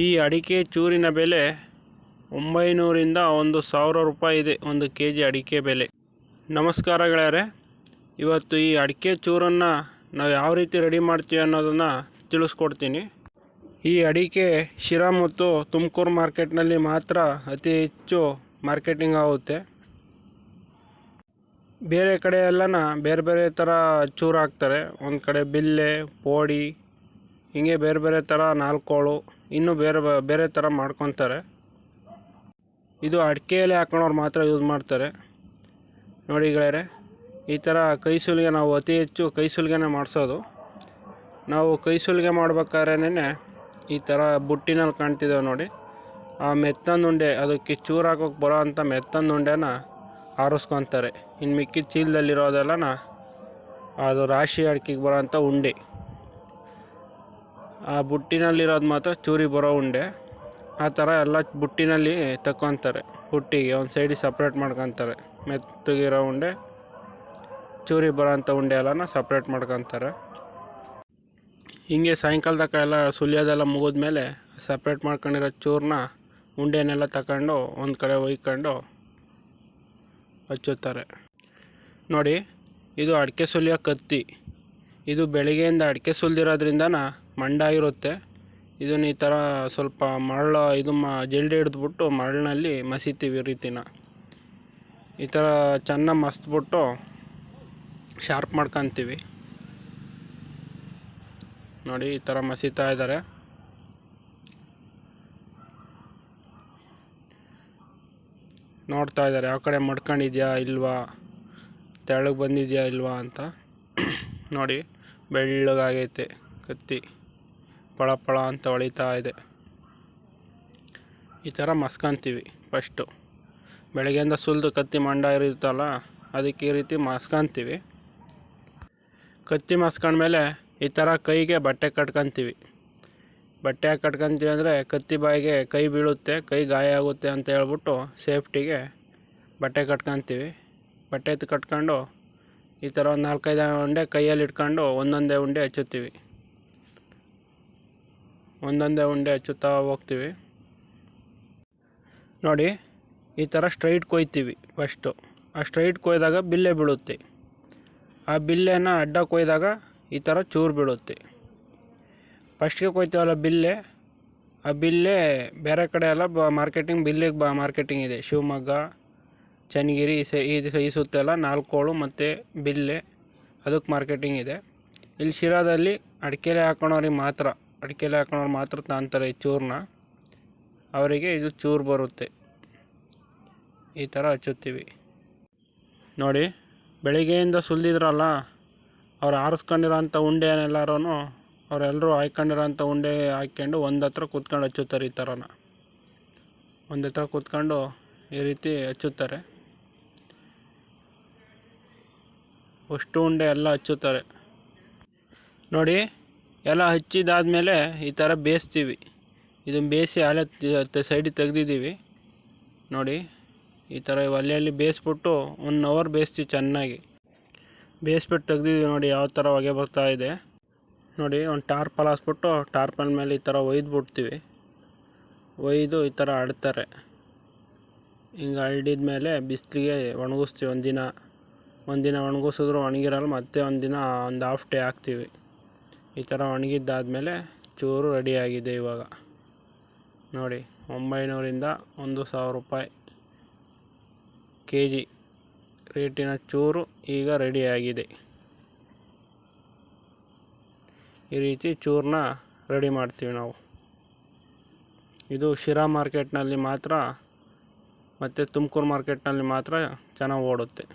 ಈ ಅಡಿಕೆ ಚೂರಿನ ಬೆಲೆ 900 ರಿಂದ 1000 ರೂಪಾಯಿ ಇದೆ, 1 kg ಅಡಿಕೆ ಬೆಲೆ. ನಮಸ್ಕಾರ ಗೆಳೆಯರೆ, ಇವತ್ತು ಈ ಅಡಿಕೆ ಚೂರನ್ನು ನಾವು ಯಾವ ರೀತಿ ರೆಡಿ ಮಾಡ್ತೀವಿ ಅನ್ನೋದನ್ನು ತಿಳಿಸ್ಕೊಡ್ತೀನಿ. ಈ ಅಡಿಕೆ ಶಿರಾ ಮತ್ತು ತುಮಕೂರು ಮಾರ್ಕೆಟ್ನಲ್ಲಿ ಮಾತ್ರ ಅತಿ ಹೆಚ್ಚು ಮಾರ್ಕೆಟಿಂಗ್ ಆಗುತ್ತೆ. ಬೇರೆ ಕಡೆ ಎಲ್ಲನ ಬೇರೆ ಬೇರೆ ಥರ ಚೂರು ಹಾಕ್ತಾರೆ. ಒಂದು ಕಡೆ ಬಿಲ್ಲೆ, ಪೋಡಿ, ಹೀಗೆ ಬೇರೆ ಬೇರೆ ಥರ ನಾಲ್ಕೋಳು, ಇನ್ನೂ ಬೇರೆ ಥರ ಮಾಡ್ಕೊತಾರೆ. ಇದು ಅಡಿಕೆಯಲ್ಲಿ ಹಾಕೋಣವ್ರು ಮಾತ್ರ ಯೂಸ್ ಮಾಡ್ತಾರೆ. ನೋಡಿ ಗೆಳೆಯರೆ, ಈ ಥರ ಕೈ ಸುಲಿಗೆ ನಾವು ಅತಿ ಹೆಚ್ಚು ಕೈ ಸುಲಿಗೆನೇ ಮಾಡಿಸೋದು. ನಾವು ಕೈ ಸುಲಿಗೆ ಮಾಡ್ಬೇಕಾದ್ರೇ ಈ ಥರ ಬುಟ್ಟಿನಲ್ಲಿ ಕಾಣ್ತಿದ್ದೇವೆ ನೋಡಿ, ಆ ಮೆತ್ತಂದು ಉಂಡೆ, ಅದಕ್ಕೆ ಚೂರು ಹಾಕೋಕೆ ಬರೋ ಅಂಥ ಮೆತ್ತಂದು ಉಂಡೆನ ಆರಿಸ್ಕೊತಾರೆ. ಇನ್ನು ಮಿಕ್ಕಿದ ಚೀಲದಲ್ಲಿರೋದೆಲ್ಲನ ಅದು ರಾಶಿ ಅಡಿಕೆಗೆ ಬರೋ ಅಂಥ ಉಂಡೆ. ಆ ಬುಟ್ಟಿನಲ್ಲಿರೋದು ಮಾತ್ರ ಚೂರಿ ಬರೋ ಉಂಡೆ. ಆ ಥರ ಎಲ್ಲ ಬುಟ್ಟಿನಲ್ಲಿ ತಗೊತಾರೆ. ಬುಟ್ಟಿಗೆ ಒಂದು ಸೈಡಿಗೆ ಸಪ್ರೇಟ್ ಮಾಡ್ಕೊತಾರೆ. ಮೆತ್ತಗಿರೋ ಉಂಡೆ, ಚೂರಿ ಬರೋ ಅಂಥ ಉಂಡೆ ಎಲ್ಲನ ಸಪ್ರೇಟ್ ಮಾಡ್ಕೊತಾರೆ. ಹಿಂಗೆ ಸಾಯಂಕಾಲ ತನಕ ಎಲ್ಲ ಸುಲಿಯೋದೆಲ್ಲ ಮುಗಿದ್ಮೇಲೆ ಸಪ್ರೇಟ್ ಮಾಡ್ಕೊಂಡಿರೋ ಚೂರನ್ನ, ಉಂಡೆನೆಲ್ಲ ತಗೊಂಡು ಒಂದು ಕಡೆ ಒಯ್ಕೊಂಡು ಹಚ್ಚುತ್ತಾರೆ. ನೋಡಿ, ಇದು ಅಡಿಕೆ ಸುಲಿಯೋ ಕತ್ತಿ. ಇದು ಬೆಳಿಗ್ಗೆಯಿಂದ ಅಡಿಕೆ ಸುಲಿದಿರೋದ್ರಿಂದ ಮಂಡಾಗಿರುತ್ತೆ. ಇದನ್ನು ಈ ಥರ ಸ್ವಲ್ಪ ಮರಳು ಜಲ್ಡಿ ಹಿಡಿದ್ಬಿಟ್ಟು ಮರಳಿನಲ್ಲಿ ಮಸಿತೀವಿ. ಈ ರೀತಿನ ಈ ಥರ ಚೆನ್ನಾಗಿ ಮಸ್ತ್ಬಿಟ್ಟು ಶಾರ್ಪ್ ಮಾಡ್ಕೊತೀವಿ. ನೋಡಿ, ಈ ಥರ ಮಸಿತಾ ಇದ್ದಾರೆ. ನೋಡ್ತಾ ಇದ್ದಾರೆ ಯಾವ ಕಡೆ ಮಡ್ಕೊಂಡಿದ್ಯಾ ಇಲ್ವಾ, ತೆಳ್ಳಗೆ ಬಂದಿದೆಯಾ ಇಲ್ವಾ ಅಂತ. ನೋಡಿ, ಬೆಳ್ಳಗಾಗೈತೆ ಕತ್ತಿ, ಪಳ ಪಳ ಅಂತ ಹೊಳಿತಾ ಇದೆ. ಈ ಥರ ಮಸ್ಕೊಂತೀವಿ. ಫಸ್ಟು ಬೆಳಗ್ಗೆಯಿಂದ ಸುಲಿದು ಕತ್ತಿ ಮಂಡ ಇರುತ್ತಲ್ಲ, ಅದಕ್ಕೆ ಈ ರೀತಿ ಮಸ್ಕೊಂತೀವಿ. ಕತ್ತಿ ಮಸ್ಕೊಂಡ್ಮೇಲೆ ಈ ಥರ ಕೈಗೆ ಬಟ್ಟೆ ಕಟ್ಕೊತೀವಿ. ಬಟ್ಟೆ ಕಟ್ಕೊತೀವಿ ಅಂದರೆ ಕತ್ತಿ ಬಾಯಿಗೆ ಕೈ ಬೀಳುತ್ತೆ, ಕೈ ಗಾಯ ಆಗುತ್ತೆ ಅಂತ ಹೇಳ್ಬಿಟ್ಟು ಸೇಫ್ಟಿಗೆ ಬಟ್ಟೆ ಕಟ್ಕೊತೀವಿ. ಬಟ್ಟೆ ಕಟ್ಕೊಂಡು ಈ ಥರ ಒಂದು 4-5 ಉಂಡೆ ಕೈಯಲ್ಲಿ ಇಟ್ಕೊಂಡು ಒಂದೊಂದೇ ಉಂಡೆ ಹಚ್ಚುತ್ತೀವಿ. ಒಂದೊಂದೇ ಉಂಡೆ ಹಚ್ಚುತ್ತಾ ಹೋಗ್ತೀವಿ. ನೋಡಿ, ಈ ಥರ ಸ್ಟ್ರೈಟ್ ಕೊಯ್ತೀವಿ. ಫಸ್ಟು ಆ ಸ್ಟ್ರೈಟ್ ಕೊಯ್ದಾಗ ಬಿಲ್ಲೆ ಬೀಳುತ್ತೆ. ಆ ಬಿಲ್ಲೆನ ಅಡ್ಡ ಕೊಯ್ದಾಗ ಈ ಥರ ಚೂರು ಬೀಳುತ್ತೆ. ಫಸ್ಟ್ಗೆ ಕೊಯ್ತೀವಲ್ಲ ಬಿಲ್ಲೆ, ಆ ಬಿಲ್ಲೆ ಬೇರೆ ಕಡೆ ಎಲ್ಲ ಬಿಲ್ಲಿಗೆ ಮಾರ್ಕೆಟಿಂಗ್ ಇದೆ. ಶಿವಮೊಗ್ಗ, ಚನ್ನಗಿರಿ, ಈ ಸುತ್ತೆಲ್ಲ ನಾಲ್ಕೋಳು ಮತ್ತು ಬಿಲ್ಲೆ, ಅದಕ್ಕೆ ಮಾರ್ಕೆಟಿಂಗ್ ಇದೆ. ಇಲ್ಲಿ ಶಿರಾದಲ್ಲಿ ಅಡಿಕೆಲೆ ಹಾಕೋಣವ್ರಿಗೆ ಮಾತ್ರ ತಾಂತಾರೆ ಈ ಚೂರನ್ನ. ಅವರಿಗೆ ಇದು ಚೂರು ಬರುತ್ತೆ. ಈ ಥರ ಹಚ್ಚುತ್ತೀವಿ. ನೋಡಿ, ಬೆಳಿಗ್ಗೆಯಿಂದ ಸುಲಿದಿದ್ರಲ್ಲ, ಅವ್ರು ಆರಿಸ್ಕೊಂಡಿರೋಂಥ ಉಂಡೆನೆಲ್ಲರೂ ಅವರೆಲ್ಲರೂ ಹಾಕ್ಕೊಂಡಿರೋಂಥ ಉಂಡೆ ಹಾಕ್ಕೊಂಡು ಒಂದು ಹತ್ರ ಕೂತ್ಕೊಂಡು ಹಚ್ಚುತ್ತಾರೆ. ಈ ಥರನ ಒಂದು ಹತ್ರ ಕೂತ್ಕೊಂಡು ಈ ರೀತಿ ಹಚ್ಚುತ್ತಾರೆ. ಅಷ್ಟು ಉಂಡೆ ಎಲ್ಲ ಹಚ್ಚುತ್ತಾರೆ. ನೋಡಿ, ಎಲ್ಲ ಹಚ್ಚಿದಾದ್ಮೇಲೆ ಈ ಥರ ಬೇಯಿಸ್ತೀವಿ. ಇದನ್ನು ಬೇಯಿಸಿ ಅಲ್ಲೇ ಸೈಡಿಗೆ ತೆಗ್ದಿದ್ದೀವಿ. ನೋಡಿ, ಈ ಥರ ಒಲೆಯಲ್ಲಿ ಬೇಯಿಸ್ಬಿಟ್ಟು 1 hour ಬೇಯಿಸ್ತೀವಿ. ಚೆನ್ನಾಗಿ ಬೇಯಿಸ್ಬಿಟ್ಟು ತೆಗ್ದಿದ್ದೀವಿ. ನೋಡಿ ಯಾವ ಥರ ಹೊಗೆ ಬರ್ತಾ ಇದೆ. ನೋಡಿ, ಒಂದು ಟಾರ್ಪಲ್ ಹಾಕ್ಬಿಟ್ಟು ಟಾರ್ಪಲ್ ಮೇಲೆ ಈ ಥರ ಒಯ್ದುಬಿಡ್ತೀವಿ. ಒಯ್ದು ಈ ಥರ ಆಡ್ತಾರೆ. ಹಿಂಗೆ ಹರಡಿದ ಮೇಲೆ ಬಿಸಿಲಿಗೆ ಒಣಗಿಸ್ತೀವಿ. ಒಂದಿನ ಒಣಗಿಸಿದ್ರು ಒಣಗಿರಲ್ಲ. ಮತ್ತೆ ಒಂದು ಹಾಫ್ ಡೇ ಹಾಕ್ತೀವಿ. ಈ ಥರ ಒಣಗಿದ್ದಾದಮೇಲೆ ಚೂರು ರೆಡಿಯಾಗಿದೆ. ಇವಾಗ ನೋಡಿ, 900 ರಿಂದ 1000 ರೂಪಾಯಿ kg ರೇಟಿನ ಚೂರು ಈಗ ರೆಡಿಯಾಗಿದೆ. ಈ ರೀತಿ ಚೂರನ್ನ ರೆಡಿ ಮಾಡ್ತೀವಿ ನಾವು. ಇದು ಶಿರಾ ಮಾರ್ಕೆಟ್ನಲ್ಲಿ ಮಾತ್ರ ಮತ್ತು ತುಮಕೂರು ಮಾರ್ಕೆಟ್ನಲ್ಲಿ ಮಾತ್ರ ಚೆನ್ನಾಗಿ ಓಡುತ್ತೆ.